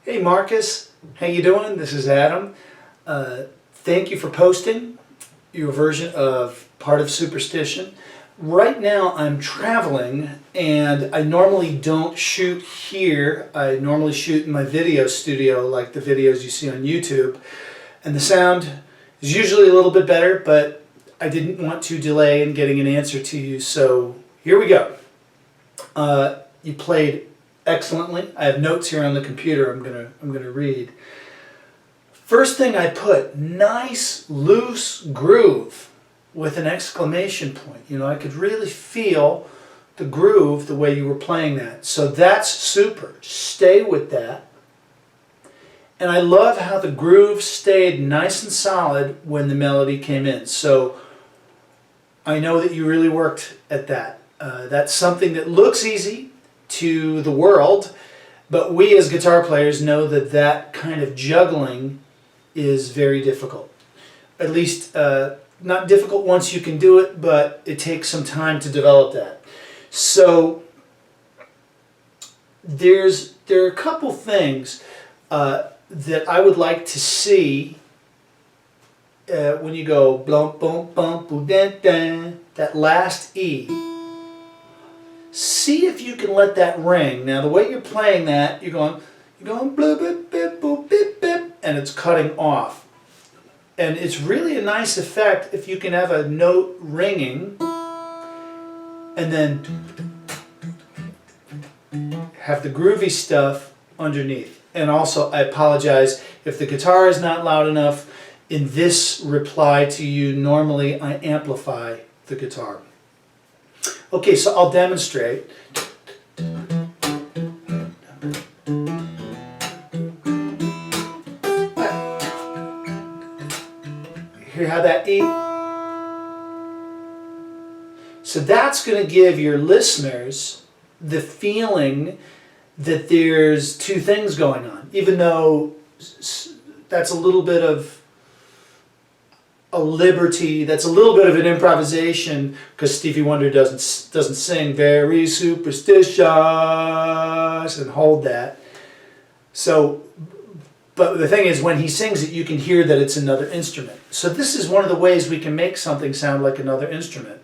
Hey Marcus, how you doing? This is Adam. Thank you for posting your version of part of Superstition. Right now I'm traveling and I normally don't shoot here. I normally shoot in my video studio like the videos you see on YouTube. And the sound is usually a little bit better, but I didn't want to delay in getting an answer to you, so here we go. You played excellently. I have notes here on the computer I'm gonna read. First thing I put, nice loose groove with an exclamation point. You know, I could really feel the groove the way you were playing that. So that's super. Stay with that. And I love how the groove stayed nice and solid when the melody came in. So I know that you really worked at that. That's something that looks easy to the world, but we as guitar players know that that kind of juggling is very difficult. At least not difficult once you can do it, but it takes some time to develop that. So there are a couple things that I would like to see when you go blum bum bum boo dan dan, that last E. See if you can let that ring. Now the way you're playing that, you're going blue bip bip boo bip bip, and it's cutting off. And it's really a nice effect if you can have a note ringing and then have the groovy stuff underneath. And also, I apologize if the guitar is not loud enough. In this reply to you, normally I amplify the guitar. Okay, so I'll demonstrate. Hear how that E? So that's going to give your listeners the feeling that there's two things going on, even though that's a little bit of a liberty, that's a little bit of an improvisation, because Stevie Wonder doesn't sing very superstitious and hold that. So, but the thing is, when he sings it, you can hear that it's another instrument. So this is one of the ways we can make something sound like another instrument.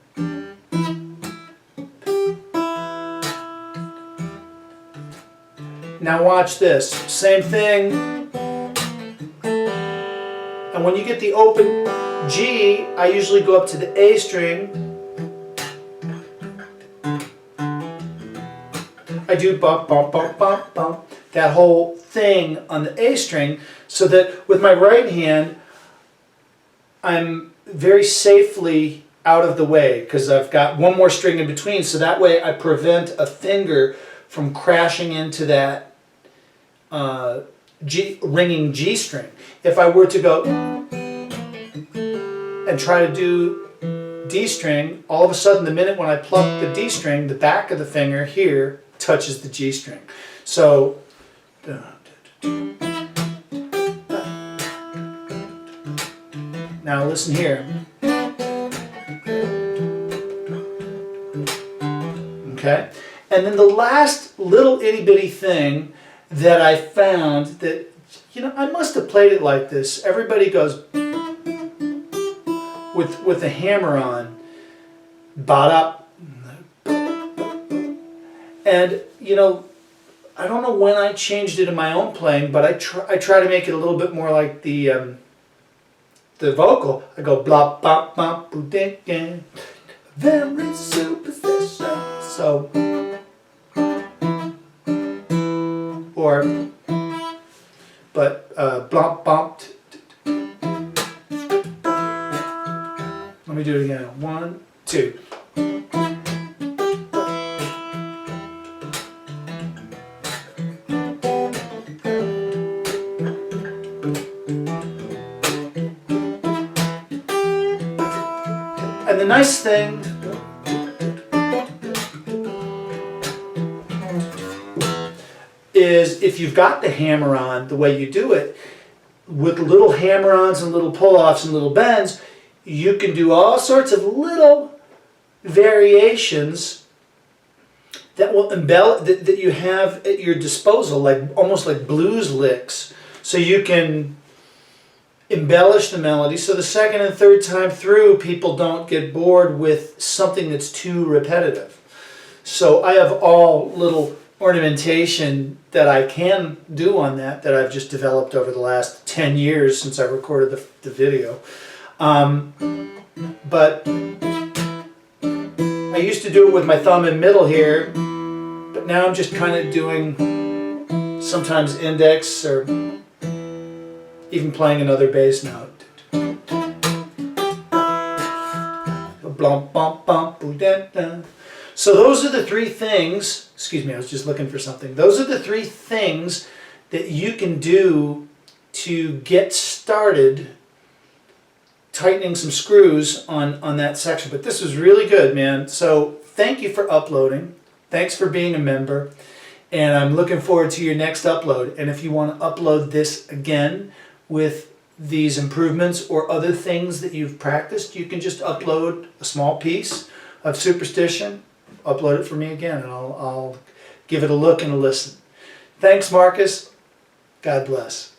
Now watch this, same thing. And when you get the open G, I usually go up to the A string. I do bump, bump, bump, bump, bump. That whole thing on the A string, so that with my right hand, I'm very safely out of the way, because I've got one more string in between, so that way I prevent a finger from crashing into that ringing G string. If I were to go and try to do D string, all of a sudden the minute when I pluck the D string, the back of the finger here touches the G string. So now listen here. Okay? And then the last little itty bitty thing that I found that, you know, I must have played it like this. Everybody goes with the hammer on, ba-da. And, you know, I don't know when I changed it in my own playing, but I try to make it a little bit more like the vocal. I go blah blah blah boo ding ding, very superstition. So, or, but blomp bump. Let me do it again. 1, 2. And the nice thing is, if you've got the hammer-on the way you do it, with little hammer-ons and little pull-offs and little bends, you can do all sorts of little variations that will embellish, that you have at your disposal, like almost like blues licks, so you can embellish the melody so the second and third time through people don't get bored with something that's too repetitive. So I have all little ornamentation that I can do on that I've just developed over the last 10 years since I recorded the video. But I used to do it with my thumb and middle here, but now I'm just kind of doing sometimes index or even playing another bass note. So those are the three things, excuse me, I was just looking for something. Those are the three things that you can do to get started tightening some screws on that section. But this was really good, man. So thank you for uploading. Thanks for being a member. And I'm looking forward to your next upload. And if you want to upload this again with these improvements or other things that you've practiced, you can just upload a small piece of Superstition, upload it for me again, and I'll give it a look and a listen. Thanks, Markus. God bless.